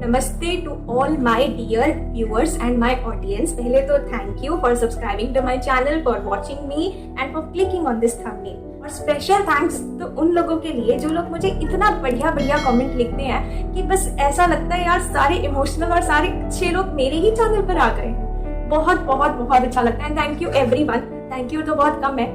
नमस्ते to all my dear viewers and my audience. पहले तो thank you for subscribing to my channel, for watching me and for clicking on this thumbnail. और special thanks to उन लोगों के लिए जो लोग मुझे इतना बढ़िया बढ़िया कमेंट लिखते हैं कि बस ऐसा लगता है यार सारे इमोशनल और सारे अच्छे लोग मेरे ही चैनल पर आ गए हैं। बहुत बहुत बहुत अच्छा लगता है। Thank you everyone. Thank you तो बहुत कम है,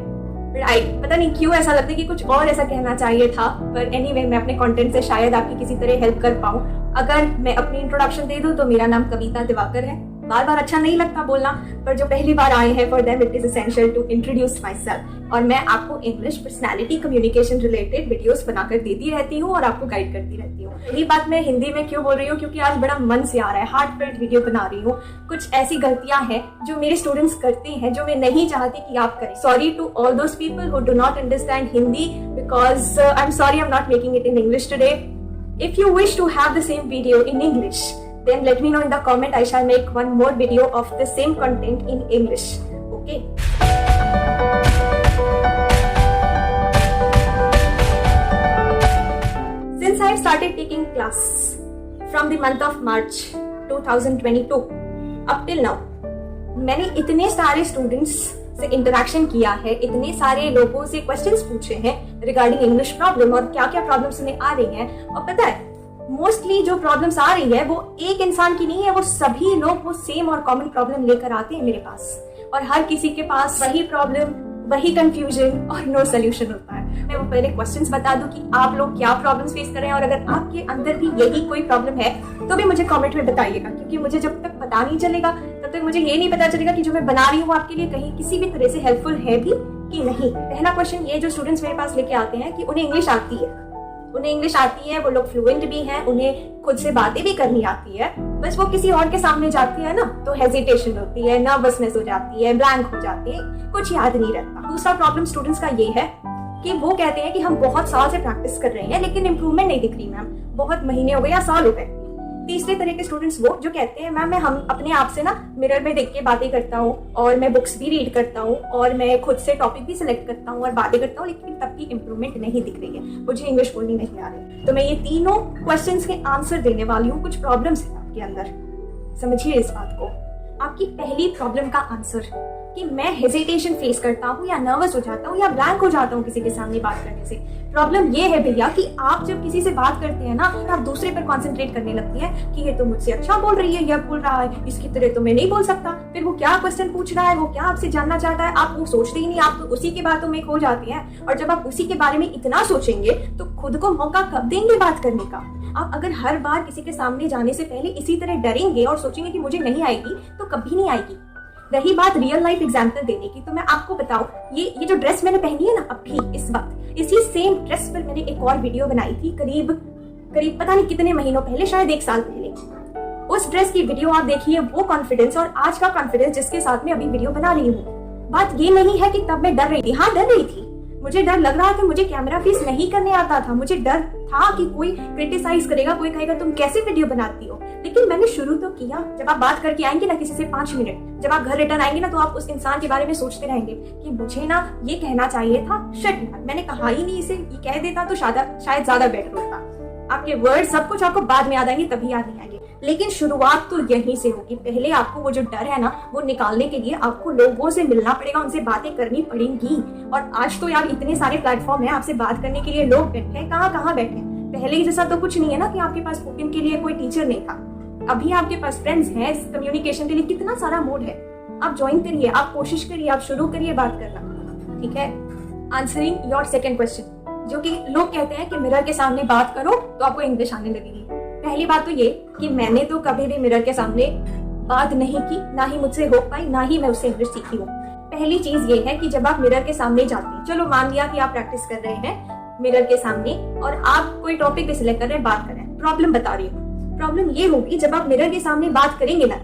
राइट। पता नहीं क्यों ऐसा लगता है कि कुछ और ऐसा कहना चाहिए था, पर एनीवे मैं अपने कंटेंट से शायद आपकी किसी तरह हेल्प कर पाऊं। अगर मैं अपनी इंट्रोडक्शन दे दूं तो मेरा नाम कविता दिवाकर है। बार बार अच्छा नहीं लगता बोलना, पर जो पहली बार आए हैं for them it is essential to introduce myself. और मैं आपको English personality communication related videos बनाकर देती रहती हूँ और आपको गाइड करती रहती हूँ। यही बात मैं हिंदी में क्यों बोल रही हूँ, क्योंकि आज बड़ा मन से आ रहा है, हार्टफेल्ट वीडियो बना रही हूँ। कुछ ऐसी गलतियां हैं जो मेरे स्टूडेंट्स करते हैं जो मैं नहीं चाहती कि आप करें। Sorry to all those people who do not understand Hindi, because I am sorry I am not making it in English today. If you wish to have the same video in English, then let me know in the comment. I shall make one more video of the same content in English. Okay? Since I started taking class from the month of March 2022 up till now, मैंने इतने सारे students से interaction किया है, इतने सारे लोगों से क्वेश्चंस पूछे हैं रिगार्डिंग इंग्लिश प्रॉब्लम और क्या क्या प्रॉब्लम्स उन्हें आ रही हैं। और पता है मोस्टली जो प्रॉब्लम्स आ रही है वो एक इंसान की नहीं है, वो सभी लोग वो सेम और कॉमन प्रॉब्लम लेकर आते हैं मेरे पास, और हर किसी के पास वही प्रॉब्लम, वही कंफ्यूजन और नो सोल्यूशन होता है। मैं वो पहले क्वेश्चंस बता दूं कि आप लोग क्या प्रॉब्लम्स फेस कर रहे हैं, और अगर आपके अंदर भी यही कोई प्रॉब्लम है तो भी मुझे कमेंट में बताइएगा, क्योंकि मुझे जब तक पता नहीं चलेगा तब तक मुझे ये नहीं पता चलेगा कि जो मैं बना रही हूँ आपके लिए कहीं किसी भी तरह से हेल्पफुल है भी कि नहीं। पहला क्वेश्चन ये जो स्टूडेंट्स मेरे पास लेके आते हैं कि उन्हें इंग्लिश आती है, उन्हें इंग्लिश आती है, वो लोग फ्लुएंट भी हैं, उन्हें खुद से बातें भी करनी आती है, बस वो किसी और के सामने जाती है ना तो हेजिटेशन होती है, नर्वसनेस हो जाती है, ब्लैंक हो जाती है, कुछ याद नहीं रहता। दूसरा प्रॉब्लम स्टूडेंट्स का ये है कि वो कहते हैं कि हम बहुत साल से प्रैक्टिस कर रहे हैं लेकिन इंप्रूवमेंट नहीं दिख रही मैम, बहुत महीने हो गए या साल हो गए। तीसरे तरह के स्टूडेंट्स वो जो कहते हैं मैम मैं हम अपने आप से ना मिरर में देख के बातें करता हूँ, और मैं बुक्स भी रीड करता हूँ, और मैं खुद से टॉपिक भी सिलेक्ट करता हूँ और बातें करता हूँ, लेकिन तब की इंप्रूवमेंट नहीं दिख रही है, मुझे इंग्लिश बोलनी नहीं आ रही। तो मैं ये तीनों क्वेश्चंस के आंसर देने वाली हूँ। कुछ प्रॉब्लम्स है आपके अंदर, समझिए इस बात को। आपकी पहली प्रॉब्लम का आंसर कि मैं हेजिटेशन फेस करता हूँ या नर्वस हो जाता हूँ या ब्लैंक हो जाता हूँ किसी के सामने बात करने से। प्रॉब्लम ये है भैया कि आप जब किसी से बात करते हैं ना तो आप दूसरे पर कंसंट्रेट करने लगती है कि ये तो मुझसे अच्छा बोल रही है, यह बोल रहा है, इसकी तरह तो मैं नहीं बोल सकता। फिर वो क्या क्वेश्चन पूछ रहा है, वो क्या आपसे जानना चाहता है, आप वो सोचते ही नहीं, आप तो उसी की बातों में खो जाती हैं। और जब आप उसी के बारे में इतना सोचेंगे तो खुद को मौका कब देंगे बात करने का। आप अगर हर बार किसी के सामने जाने से पहले इसी तरह डरेंगे और सोचेंगे कि मुझे नहीं आएगी तो कभी नहीं आएगी। रही बात रियल लाइफ एग्जाम्पल देने की, तो मैं आपको बताऊं ये जो ड्रेस मैंने पहनी है ना अभी इस वक्त, इसी सेम ड्रेस पर मैंने एक और वीडियो बनाई थी करीब पता नहीं कितने महीनों पहले, शायद 1 साल पहले। उस ड्रेस की वीडियो आप देखिए, वो कॉन्फिडेंस और आज का कॉन्फिडेंस जिसके साथ में अभी वीडियो बना रही हूँ। बात ये नहीं है कि तब मैं डर रही थी, हाँ डर रही थी, मुझे डर लग रहा था, मुझे कैमरा फेस नहीं करने आता था, मुझे डर था कि कोई क्रिटिसाइज करेगा, कोई कहेगा तुम कैसे वीडियो बनाती हो। लेकिन मैंने शुरू तो किया। जब आप बात करके आएंगे ना किसी से 5 मिनट, जब आप घर रिटर्न आएंगे ना तो आप उस इंसान के बारे में सोचते रहेंगे कि मुझे ना ये कहना चाहिए था, शिट यार मैंने कहा ही नहीं इसे, ये कह देता तो शायद ज्यादा बेटर होता। आपके वर्ड सब कुछ आपको बाद में याद आएंगे, तभी याद नहीं आएंगे। लेकिन शुरुआत तो यहीं से होगी। पहले आपको वो जो डर है ना वो निकालने के लिए आपको लोगों से मिलना पड़ेगा, उनसे बातें करनी पड़ेंगी। और आज तो यार इतने सारे प्लेटफॉर्म है आपसे बात करने के लिए, लोग बैठे हैं, कहाँ बैठे हैं। पहले जैसा तो कुछ नहीं है ना कि आपके पास स्पोकन के लिए कोई टीचर नहीं था, अभी आपके पास फ्रेंड्स हैं, कम्युनिकेशन के लिए कितना सारा मोड है। आप ज्वाइन करिए, आप कोशिश करिए, आप शुरू करिए बात करना, ठीक है। आंसरिंग योर सेकंड क्वेश्चन, जो कि लोग कहते हैं कि मिरर के सामने बात करो तो आपको इंग्लिश आने लगेगी। पहली बात तो ये कि मैंने तो कभी भी मिरर के सामने बात नहीं की, ना ही मुझसे हो पाई, ना ही मैं उससे इंग्लिश सीखी हूँ। पहली चीज ये है कि जब आप मिरर के सामने जाते हैं, चलो मान लिया कि आप प्रैक्टिस कर रहे हैं मिरर के सामने और आप कोई टॉपिक भी सिलेक्ट कर रहे हैं, बात कर रहे हैं। प्रॉब्लम बता रही हूँ, प्रॉब्लम ये होगी जब आप मिरर के सामने बात करेंगे ना,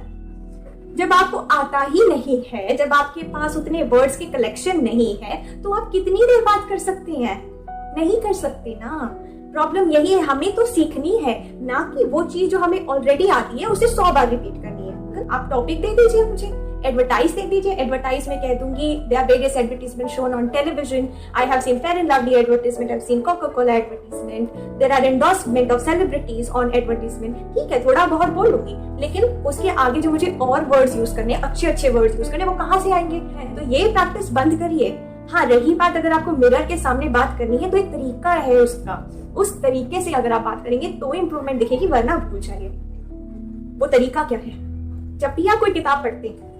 जब आपको आता ही नहीं है, जब आपके पास उतने वर्ड्स की कलेक्शन नहीं है, तो आप कितनी देर बात कर सकते हैं? नहीं कर सकते ना। प्रॉब्लम यही है, हमें तो सीखनी है, ना कि वो चीज जो हमें ऑलरेडी आती है उसे 100 बार रिपीट करनी है। आप टॉपिक दे दीजिए मुझे, एडवर्टाइज देख दीजिए, एडवर्टाइज में कह दूंगी there are various advertisement shown on television, I have seen Fair and Lovely advertisement, I have seen Coca Cola advertisement, there are endorsement of celebrities on advertisement. ठीक है, थोड़ा बहुत बोल लूंगी, लेकिन उसके आगे जो मुझे और वर्ड्स यूज करने, अच्छे अच्छे वर्ड्स यूज करने, वो कहाँ से आएंगे? तो ये प्रैक्टिस बंद करिए। हाँ, रही बात अगर आपको मिरर के सामने बात करनी है तो एक तरीका है उसका, उस तरीके से अगर आप बात करेंगे तो इंप्रूवमेंट दिखेगी, वरना भूल जाइए। वो तरीका क्या है? जब भी आप कोई किताब पढ़ते हैं,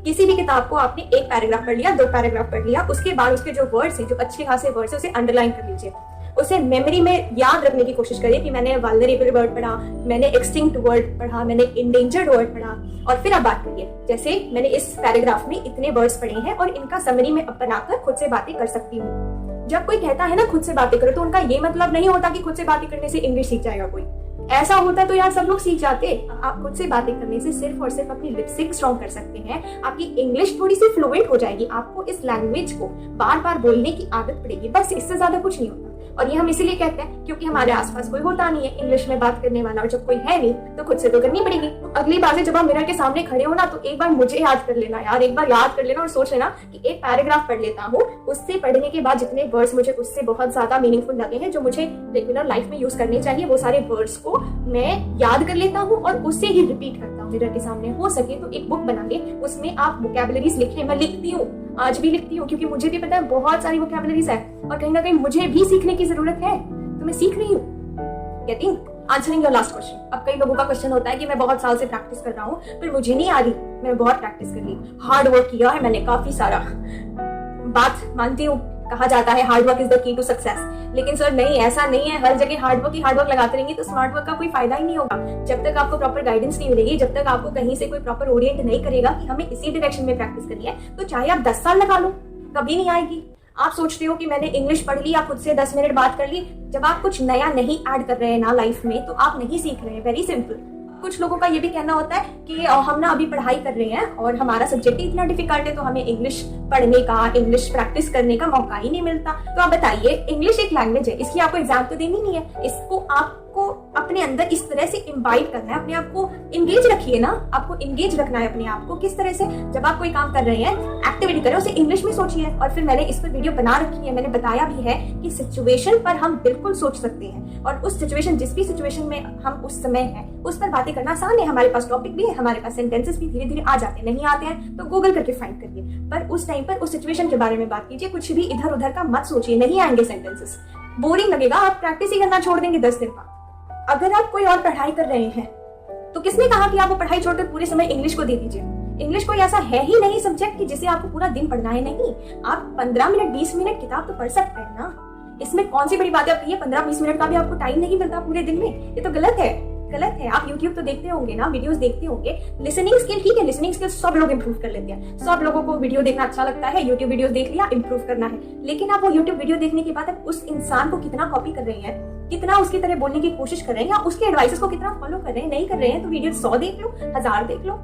किसी भी किताब को आपने एक पैराग्राफ पढ़ लिया, 2 पैराग्राफ पढ़ लिया, उसके बाद उसके जो वर्ड्स हैं, जो अच्छे खासे वर्ड्स हैं, उसे अंडरलाइन कर लीजिए, उसे मेमोरी में याद रखने की कोशिश करिए कि मैंने वल्नरेबल वर्ड पढ़ा, मैंने एक्सटिंक्ट वर्ड पढ़ा, मैंने इंडेंजर्ड वर्ड पढ़ा, और फिर आप बात करिए जैसे मैंने इस पैराग्राफ में इतने वर्ड्स पढ़े हैं और इनका समरी में बनाकर खुद से बातें कर सकती हूँ। जब कोई कहता है ना खुद से बातें करो, तो उनका ये मतलब नहीं होता कि खुद से बातें करने से इंग्लिश सीख जाएगा कोई। ऐसा होता तो यार सब लोग सीख जाते। आप खुद से बातें करने से सिर्फ और सिर्फ अपनी लिपसिंग स्ट्रॉन्ग कर सकते हैं, आपकी इंग्लिश थोड़ी सी फ्लुएंट हो जाएगी, आपको इस लैंग्वेज को बार बार बोलने की आदत पड़ेगी, बस इससे ज्यादा कुछ नहीं होता। और ये हम इसीलिए कहते हैं क्योंकि हमारे आसपास कोई होता नहीं है इंग्लिश में बात करने वाला, और जब कोई है नहीं तो खुद से तो करनी पड़ेगी। अगली बार से जब आप मिरर के सामने खड़े हो ना, तो एक बार मुझे याद कर लेना यार, एक बार याद कर लेना और सोच लेना कि एक पैराग्राफ पढ़ लेता हूँ, उससे पढ़ने के बाद जितने वर्ड्स मुझे उससे बहुत ज्यादा मीनिंगफुल लगे हैं, जो मुझे रेगुलर लाइफ में यूज करने चाहिए, वो सारे वर्ड्स को मैं याद कर लेता हूँ और उससे ही रिपीट करता हूँ मिरर के सामने। हो सके तो एक बुक बना ले, उसमें आप वोकैबुलरीज लिखें। मैं लिखती हूँ, आज भी लिखती हूँ, क्योंकि मुझे भी पता है बहुत सारी वोकैबुलरीज है और कहीं ना कहीं मुझे भी सीखने की जरूरत है, तो मैं सीख रही हूँ। Getting answering your last question. अब कई लोगों का क्वेश्चन होता है कि मैं बहुत साल से प्रैक्टिस कर रहा हूँ पर मुझे नहीं आ रही। मैंने बहुत प्रैक्टिस कर ली, हार्ड वर्क किया है मैंने काफी सारा। बात मानती हूँ, कहा जाता है hard work is the key to success, लेकिन सर नहीं, ऐसा नहीं है। हर जगह हार्ड वर्क लगाते रहेंगे तो स्मार्ट वर्क का कोई फायदा ही नहीं होगा। जब तक आपको प्रॉपर गाइडेंस नहीं मिलेगी, जब तक आपको कहीं से कोई प्रॉपर ओरिएंट नहीं करेगा कि हमें इसी डायरेक्शन में प्रैक्टिस करनी है, तो चाहे आप 10 साल लगा लो, कभी नहीं आएगी। आप सोचते हो कि मैंने इंग्लिश पढ़ ली, आप खुद से 10 मिनट बात कर ली। जब आप कुछ नया नहीं ऐड कर रहे हैं ना लाइफ में, तो आप नहीं सीख रहे हैं। Very simple. कुछ लोगों का ये भी कहना होता है कि हम ना अभी पढ़ाई कर रहे हैं और हमारा सब्जेक्ट ही इतना डिफिकल्ट है, तो हमें इंग्लिश पढ़ने का, इंग्लिश प्रैक्टिस करने का मौका ही नहीं मिलता। तो आप बताइए, इंग्लिश एक लैंग्वेज है, इसकी आपको एग्जाम तो देनी नहीं है, इसको आपको अपने अंदर इस तरह से इम्बाइब करना है, अपने आप को इंगेज रखिए ना, आपको इंगेज रखना है अपने आप को। किस तरह से? जब आप कोई काम कर रहे हैं, एक्टिविटी करें, उसे इंग्लिश में सोचिए। और फिर मैंने इस पर वीडियो बना रखी है, मैंने बताया भी है कि सिचुएशन पर हम बिल्कुल सोच सकते हैं, और उस सिचुएशन, जिस भी सिचुएशन में हम उस समय है, उस पर बातें करना आसान है। हमारे पास टॉपिक भी है, हमारे पास सेंटेंसेस भी धीरे धीरे आ जाते हैं। नहीं आते हैं तो गूगल करके फाइंड करिए, पर उस टाइम पर उस सिचुएशन के बारे में बात कीजिए। कुछ भी इधर उधर का मत सोचिए, नहीं आएंगे सेंटेंसेस, बोरिंग लगेगा, आप प्रैक्टिस ही करना छोड़ देंगे 10 दिन बाद। अगर आप कोई और पढ़ाई कर रहे हैं, तो किसने कहा कि आप वो पढ़ाई छोड़कर पूरे समय इंग्लिश को दे दीजिए? इंग्लिश कोई ऐसा है ही नहीं सब्जेक्ट कि जिसे आपको पूरा दिन पढ़ना है। नहीं, आप 15 मिनट 20 मिनट किताब तो पढ़ सकते हैं ना। इसमें कौन सी बड़ी बात है? आप कहिए 15-20 मिनट का भी आपको टाइम नहीं मिलता पूरे दिन में, ये तो गलत है। गलत है। आप YouTube तो देखते होंगे ना, वीडियोस देखते होंगे। लिसनिंग स्किल, ठीक है, लिसनिंग स्किल सब लोग इंप्रूव कर लेते हैं। सब लोगों को वीडियो देखना अच्छा लगता है, YouTube वीडियोस देख लिया, इंप्रूव करना है। लेकिन आप वो YouTube वीडियो देखने के बाद आप उस इंसान को कितना कॉपी कर रहे हैं, कितना उसकी तरह बोलने की कोशिश कर रहे हैं, या उसके एडवाइसेस को कितना फॉलो कर रहे हैं? नहीं कर रहे हैं तो वीडियो 100 देख लो, 1000 देख लो,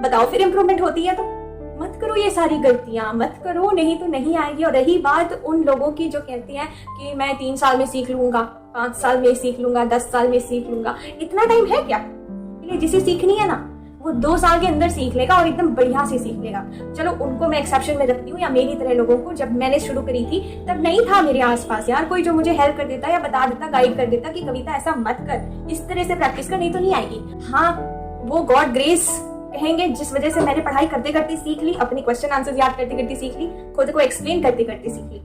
बताओ फिर इंप्रूवमेंट होती है? तो मत करो ये सारी गलतियां, मत करो, नहीं तो नहीं आएगी। और रही बात उन लोगों की जो कहती हैं कि मैं 3 साल में सीख लूंगा, 5 साल में सीख लूंगा, 10 साल में सीख लूंगा, इतना टाइम है क्या? जिसे सीखनी है ना, वो 2 साल के अंदर सीख लेगा और एकदम बढ़िया से सीख लेगा। चलो उनको मैं एक्सेप्शन में रखती हूँ, या मेरी तरह लोगों को। जब मैंने शुरू करी थी तब नहीं था मेरे आसपास यार कोई जो मुझे हेल्प कर देता या बता देता, गाइड कर देता कि कविता ऐसा मत कर, इस तरह से प्रैक्टिस कर, नहीं तो नहीं आएगी। हाँ, वो गॉड ग्रेस कहेंगे जिस वजह से मैंने पढ़ाई करते करते सीख ली, अपने क्वेश्चन आंसर याद करते करते सीख ली, खुद को एक्सप्लेन करते करते सीख ली।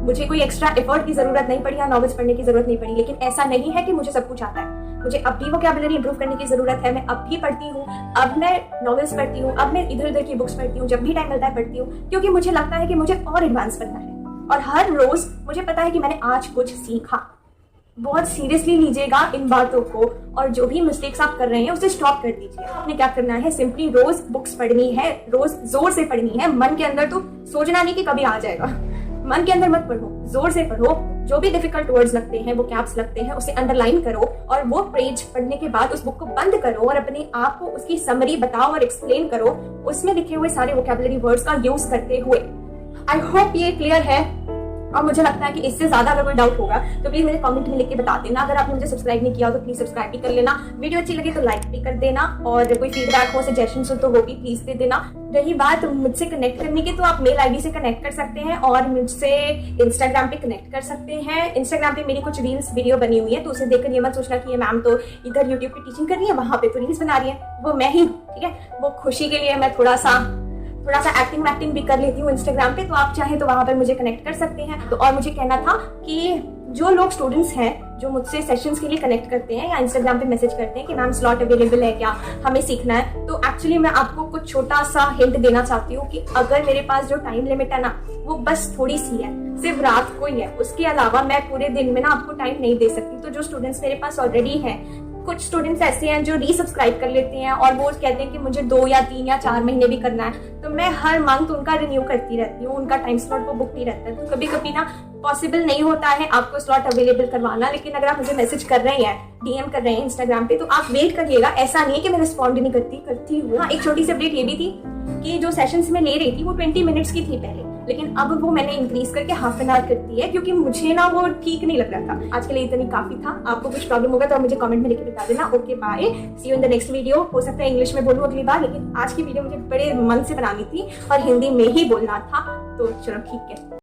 मुझे कोई एक्स्ट्रा एफर्ट की जरूरत नहीं पड़ी या नॉवेल्स पढ़ने की जरूरत नहीं पड़ी। लेकिन ऐसा नहीं है कि मुझे सब कुछ आता है। मुझे अब भी वोकैबुलरी इंप्रूव करने की जरूरत है। मैं अब भी पढ़ती हूँ, अब मैं नॉवेल्स पढ़ती हूँ, अब मैं इधर उधर की बुक्स पढ़ती हूँ, जब भी टाइम मिलता है पढ़ती हूँ, क्योंकि मुझे लगता है कि मुझे और एडवांस बनना है। और हर रोज मुझे पता है कि मैंने आज कुछ सीखा। बहुत सीरियसली लीजिएगा इन बातों को, और जो भी मिस्टेक्स आप कर रहे हैं उसे स्टॉप कर दीजिए। आपने क्या करना है, सिंपली रोज बुक्स पढ़नी है, रोज जोर से पढ़नी है। मन के अंदर तो सोचना नहीं कि कभी आ जाएगा, मन के अंदर मत पढ़ो, जोर से पढ़ो। जो भी डिफिकल्ट वर्ड्स लगते हैं, वो कैप्स लगते हैं, उसे अंडरलाइन करो, और वो पेज पढ़ने के बाद उस बुक को बंद करो और अपने आप को उसकी समरी बताओ और एक्सप्लेन करो, उसमें लिखे हुए सारे वोकैबुलरी वर्ड्स का यूज करते हुए। आई होप ये क्लियर है। और मुझे लगता है कि इससे ज्यादा अगर कोई डाउट होगा तो प्लीज मेरे कमेंट में लिख के बता देना। अगर आपने मुझे सब्सक्राइब नहीं किया हो तो प्लीज सब्सक्राइब भी कर लेना। वीडियो अच्छी लगे तो लाइक भी कर देना, और कोई फीडबैक हो, सजेशन हो तो वो भी प्लीज दे देना। रही बात मुझसे कनेक्ट करने की, तो आप मेल आईडी से कनेक्ट कर सकते हैं और मुझसे इंस्टाग्राम पे कनेक्ट कर सकते हैं। इंस्टाग्राम पे मेरी कुछ रील्स वीडियो बनी हुई है, तो उसे देखकर ये मत सोचना कि ये मैम तो इधर यूट्यूब पे टीचिंग कर रही है, वहां पे तो रील्स बना रही है, वो मैं ही, ठीक है। वो खुशी के लिए मैं थोड़ा सा एक्टिंग भी कर लेती हूँ इंस्टाग्राम पे, तो आप चाहे तो वहां पर मुझे कनेक्ट कर सकते हैं। तो और मुझे कहना था कि जो लोग स्टूडेंट्स हैं जो मुझसे सेशंस के लिए कनेक्ट करते हैं या इंस्टाग्राम पे मैसेज करते हैं कि मैम स्लॉट अवेलेबल है क्या, हमें सीखना है, तो एक्चुअली मैं आपको कुछ छोटा सा हिंट देना चाहती हूँ कि अगर मेरे पास जो टाइम लिमिट है ना वो बस थोड़ी सी है, सिर्फ रात को ही है, उसके अलावा मैं पूरे दिन में ना आपको टाइम नहीं दे सकती। तो जो स्टूडेंट्स मेरे पास ऑलरेडी हैं, कुछ स्टूडेंट्स ऐसे हैं जो रीसब्सक्राइब कर लेते हैं और वो कहते हैं कि मुझे 2 या 3 या 4 महीने भी करना है, तो मैं हर मंथ उनका रिन्यू करती रहती हूँ, उनका टाइम स्लॉट वो बुक ही रहता है। तो कभी कभी ना पॉसिबल नहीं होता है आपको स्लॉट अवेलेबल करवाना, लेकिन अगर आप मुझे मैसेज कर रहे हैं, डीएम कर रहे हैं इंस्टाग्राम पे, तो आप वेट करिएगा। ऐसा नहीं है कि मैं रिस्पॉन्ड नहीं करती हूँ। हाँ, एक छोटी सी अपडेट ये भी थी कि जो सेशंस में ले रही थी वो 20 मिनट्स की थी पहले, लेकिन अब वो मैंने इंक्रीज करके हाफ एन आवर कर दी है, क्योंकि मुझे ना वो ठीक नहीं लग रहा था। आज के लिए इतनी काफी था। आपको कुछ प्रॉब्लम होगा तो आप मुझे कमेंट में लिख के बता देना। Okay, bye, see you in the next video. हो सकता है इंग्लिश में बोलूं अगली बार, लेकिन आज की वीडियो मुझे बड़े मन से बनानी थी और हिंदी में ही बोलना था, तो चलो ठीक है।